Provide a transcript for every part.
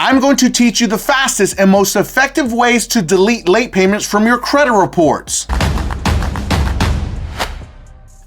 I'm going to teach you the fastest and most effective ways to delete late payments from your credit reports.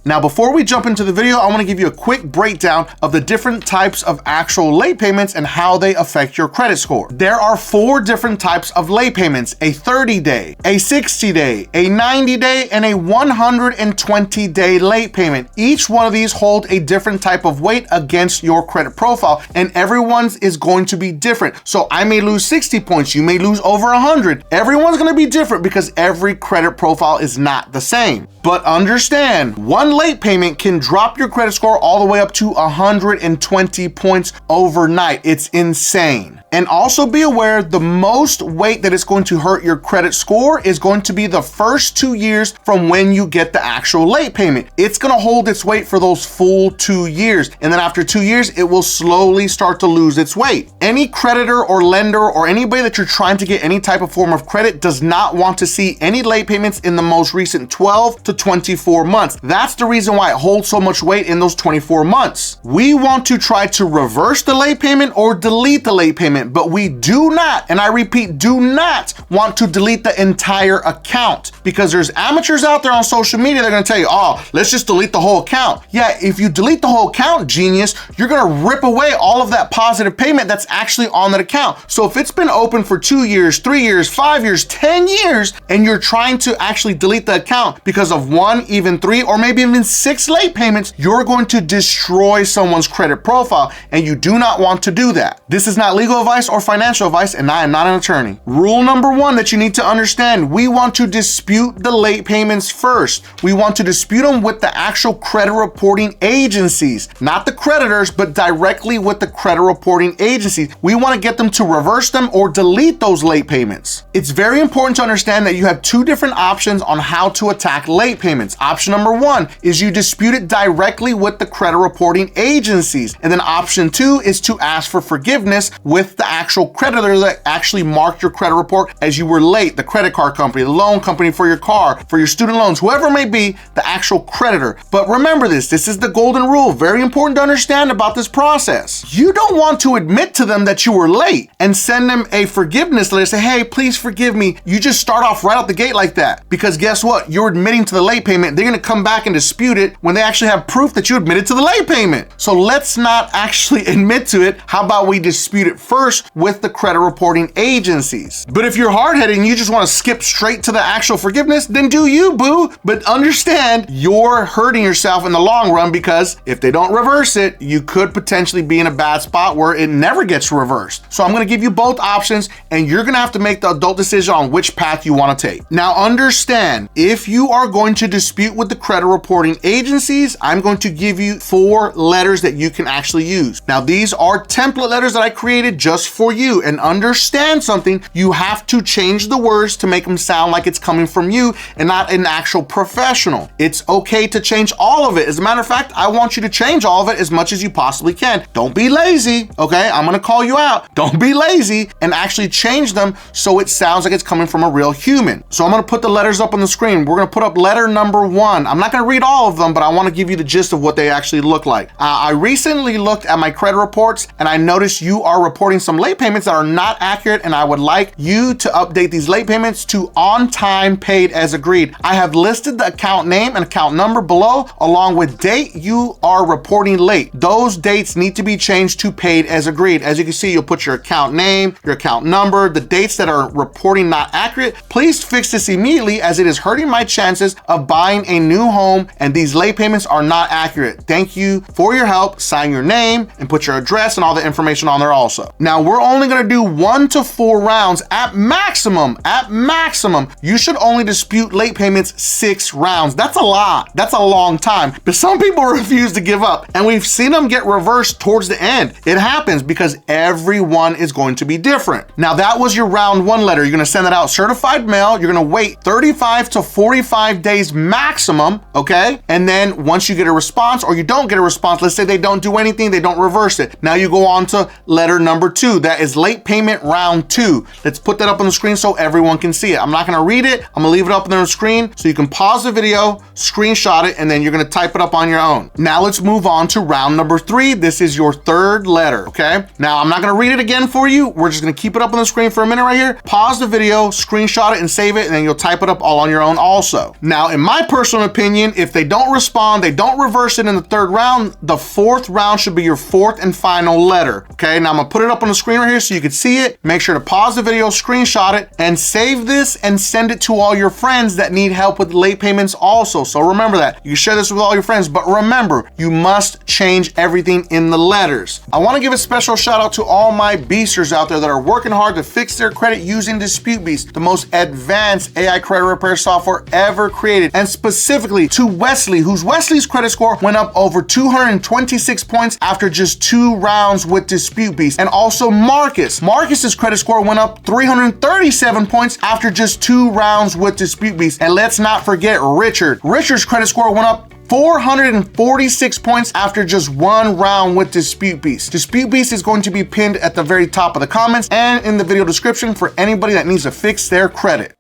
Now, before we jump into the video, I want to give you a quick breakdown of the different types of actual late payments and how they affect your credit score. There are 4 different types of late payments: a 30-day, a 60-day, a 90-day, and a 120-day late payment. Each one of these hold a different type of weight against your credit profile, and everyone's is going to be different. So I may lose 60 points, you may lose over 100. Everyone's going to be different because every credit profile is not the same. But understand, one late payment can drop your credit score all the way up to 120 points overnight. It's insane. And also be aware, the most weight that it's going to hurt your credit score is going to be the first 2 years from when you get the actual late payment. It's going to hold its weight for those full 2 years. And then after 2 years, it will slowly start to lose its weight. Any creditor or lender or anybody that you're trying to get any type of form of credit does not want to see any late payments in the most recent 12 to 24 months. That's the reason why it holds so much weight in those 24 months. We want to try to reverse the late payment or delete the late payment, but we do not, and I repeat, do not want to delete the entire account, because there's amateurs out there on social media that are gonna tell you, oh, let's just delete the whole account. Yeah, if you delete the whole account, genius, you're gonna rip away all of that positive payment that's actually on that account. So if it's been open for 2 years, 3 years, 5 years, 10 years, and you're trying to actually delete the account because of 1, even 3, or maybe even 6 late payments, you're going to destroy someone's credit profile, and you do not want to do that. This is not legal advice or financial advice, and I am not an attorney. Rule number 1 that you need to understand: we want to dispute the late payments first. We want to dispute them with the actual credit reporting agencies, not the creditors, but directly with the credit reporting agencies. We want to get them to reverse them or delete those late payments. It's very important to understand that you have 2 different options on how to attack late payments. Option number 1 is you dispute it directly with the credit reporting agencies. And then option 2 is to ask for forgiveness with the actual creditor that actually marked your credit report as you were late, the credit card company, the loan company for your car, for your student loans, whoever it may be, the actual creditor. But remember this is the golden rule. Very important to understand about this process. You don't want to admit to them that you were late and send them a forgiveness letter, say, hey, please forgive me. You just start off right out the gate like that, because guess what? You're admitting to the late payment. They're gonna come back and dispute it when they actually have proof that you admitted to the late payment. So let's not actually admit to it. How about we dispute it first with the credit reporting agencies? But if you're hard-headed and you just want to skip straight to the actual forgiveness, then do you, boo. But understand, you're hurting yourself in the long run, because if they don't reverse it, you could potentially be in a bad spot where it never gets reversed. So I'm going to give you both options, and you're going to have to make the adult decision on which path you want to take. Now understand, if you are going to dispute with the credit reporting agencies, I'm going to give you 4 letters that you can actually use. Now these are template letters that I created just for you, and understand something, you have to change the words to make them sound like it's coming from you and not an actual professional. It's okay to change all of it. As a matter of fact, I want you to change all of it as much as you possibly can. Don't be lazy, okay? I'm gonna call you out. Don't be lazy, and actually change them so it sounds like it's coming from a real human. So I'm gonna put the letters up on the screen. We're gonna put up letter number 1. I'm not gonna read all of them, but I wanna give you the gist of what they actually look like. I recently looked at my credit reports, and I noticed you are reporting some late payments that are not accurate, and I would like you to update these late payments to on time paid as agreed. I have listed the account name and account number below, along with date you are reporting late. Those dates need to be changed to paid as agreed. As you can see, you'll put your account name, your account number, the dates that are reporting not accurate. Please fix this immediately, as it is hurting my chances of buying a new home, and these late payments are not accurate. Thank you for your help. Sign your name and put your address and all the information on there also. Now we're only gonna do 1 to 4 rounds at maximum. At maximum, you should only dispute late payments 6 rounds. That's a lot. That's a long time. But some people refuse to give up, and we've seen them get reversed towards the end. It happens because everyone is going to be different. Now that was your round 1 letter. You're gonna send that out certified mail. You're gonna wait 35 to 45 days maximum, okay? And then once you get a response, or you don't get a response, let's say they don't do anything, they don't reverse it. Now you go on to letter number 2. 2. That is late payment round 2. Let's put that up on the screen so everyone can see it. I'm not gonna read it. I'm gonna leave it up on the screen so you can pause the video, screenshot it, and then you're gonna type it up on your own. Now let's move on to round number 3. This is your third letter, okay? Now I'm not gonna read it again for you. We're just gonna keep it up on the screen for a minute right here. Pause the video, screenshot it, and save it, and then you'll type it up all on your own also. Now, in my personal opinion, if they don't respond, they don't reverse it in the third round, the fourth round should be your fourth and final letter, okay? Now I'm gonna put it up on the screen right here so you can see it. Make sure to pause the video, screenshot it, and save this and send it to all your friends that need help with late payments also. So remember that. You can share this with all your friends, but remember, you must change everything in the letters. I wanna give a special shout out to all my beasters out there that are working hard to fix their credit using Dispute Beast, the most advanced AI credit repair software ever created, and specifically to Wesley, Wesley's credit score went up over 226 points after just 2 rounds with Dispute Beast. And also Marcus's credit score went up 337 points after just 2 rounds with Dispute Beast. And let's not forget Richard's credit score went up 446 points after just 1 round with Dispute Beast. Dispute Beast is going to be pinned at the very top of the comments and in the video description for anybody that needs to fix their credit.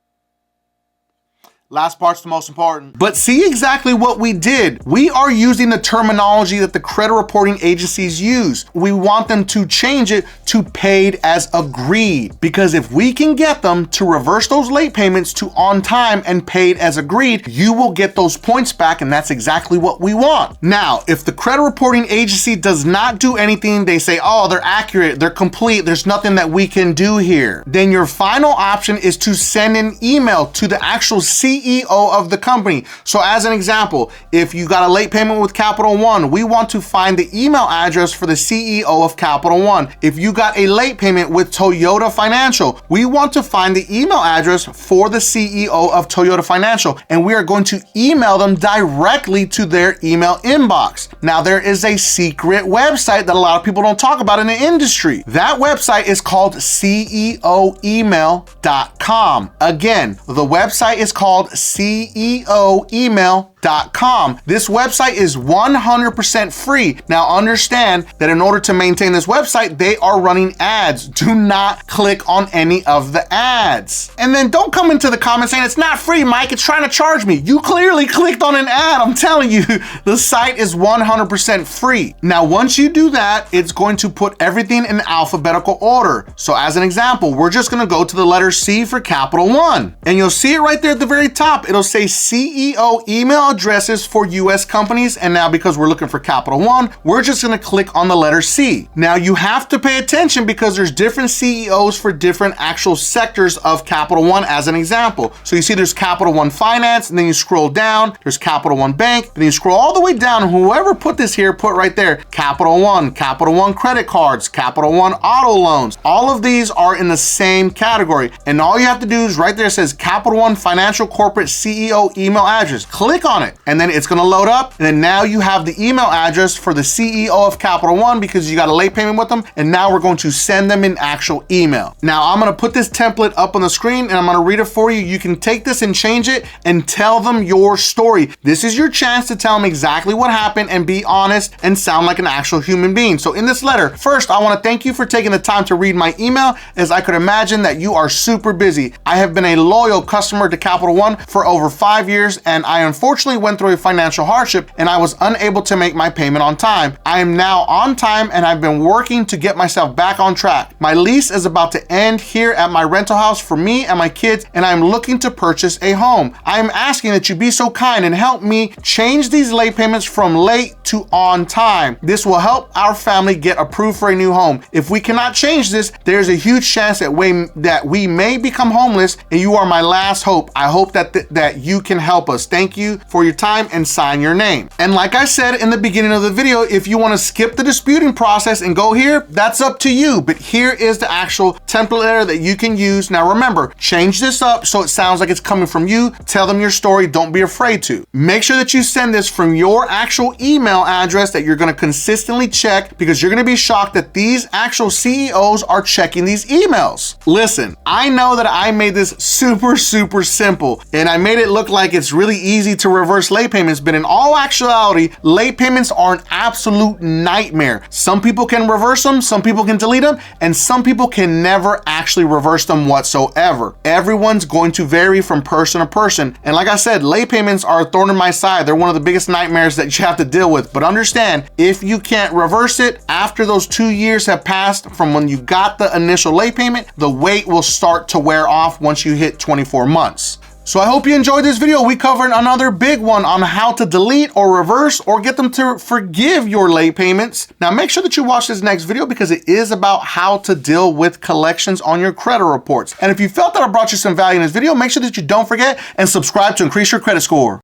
Last part's the most important. But see exactly what we did. We are using the terminology that the credit reporting agencies use. We want them to change it to paid as agreed, because if we can get them to reverse those late payments to on time and paid as agreed, you will get those points back, and that's exactly what we want. Now, if the credit reporting agency does not do anything, they say, oh, they're accurate, they're complete, there's nothing that we can do here, then your final option is to send an email to the actual CEO of the company. So as an example, if you got a late payment with Capital One, we want to find the email address for the CEO of Capital One. If you got a late payment with Toyota Financial, we want to find the email address for the CEO of Toyota Financial, and we are going to email them directly to their email inbox. Now, there is a secret website that a lot of people don't talk about in the industry. That website is called CEOemail.com. Again, the website is called CEOemail.com. This website is 100% free. Now understand that in order to maintain this website, they are running ads. Do not click on any of the ads. And then don't come into the comments saying it's not free, Mike, it's trying to charge me. You clearly clicked on an ad. I'm telling you, the site is 100% free. Now, once you do that, it's going to put everything in alphabetical order. So as an example, we're just gonna go to the letter C for Capital One. And you'll see it right there at the very top. It'll say CEO email addresses for US companies. And now because we're looking for Capital One, we're just gonna click on the letter C. Now you have to pay attention because there's different CEOs for different actual sectors of Capital One as an example. So you see there's Capital One Finance, and then you scroll down, there's Capital One Bank, then you scroll all the way down, and whoever put this here, put right there, Capital One credit cards, Capital One auto loans. All of these are in the same category. And all you have to do is right there, it says Capital One Financial Corporate CEO email address. Click on it, and then it's gonna load up, and then now you have the email address for the CEO of Capital One because you got a late payment with them, and now we're going to send them an actual email. Now I'm gonna put this template up on the screen, and I'm gonna read it for you. You can take this and change it and tell them your story. This is your chance to tell them exactly what happened and be honest and sound like an actual human being. So in this letter, first, I wanna thank you for taking the time to read my email, as I could imagine that you are super busy. I have been a loyal customer to Capital One for over 5 years, and I unfortunately went through a financial hardship and I was unable to make my payment on time. I am now on time, and I've been working to get myself back on track. My lease is about to end here at my rental house for me and my kids, and I'm looking to purchase a home. I am asking that you be so kind and help me change these late payments from late to on time. This will help our family get approved for a new home. If we cannot change this, there's a huge chance that we may become homeless, and you are my last hope. I hope that you can help us. Thank you for your time, and sign your name. And like I said in the beginning of the video, if you want to skip the disputing process and go here, that's up to you. But here is the actual template letter that you can use. Now remember, change this up so it sounds like it's coming from you. Tell them your story. Don't be afraid to. Make sure that you send this from your actual email address that you're going to consistently check, because you're going to be shocked that these actual CEOs are checking these emails. Listen, I know that I made this super simple, and I made it look like it's really easy to reverse late payments, but in all actuality, late payments are an absolute nightmare. Some people can reverse them, some people can delete them, and some people can never actually reverse them whatsoever. Everyone's going to vary from person to person. And like I said, late payments are a thorn in my side. They're one of the biggest nightmares that you have to deal with. But understand, if you can't reverse it after those 2 years have passed from when you got the initial late payment, the weight will start to wear off once you hit 24 months. So I hope you enjoyed this video. We covered another big one on how to delete or reverse or get them to forgive your late payments. Now make sure that you watch this next video because it is about how to deal with collections on your credit reports. And if you felt that I brought you some value in this video, make sure that you don't forget and subscribe to increase your credit score.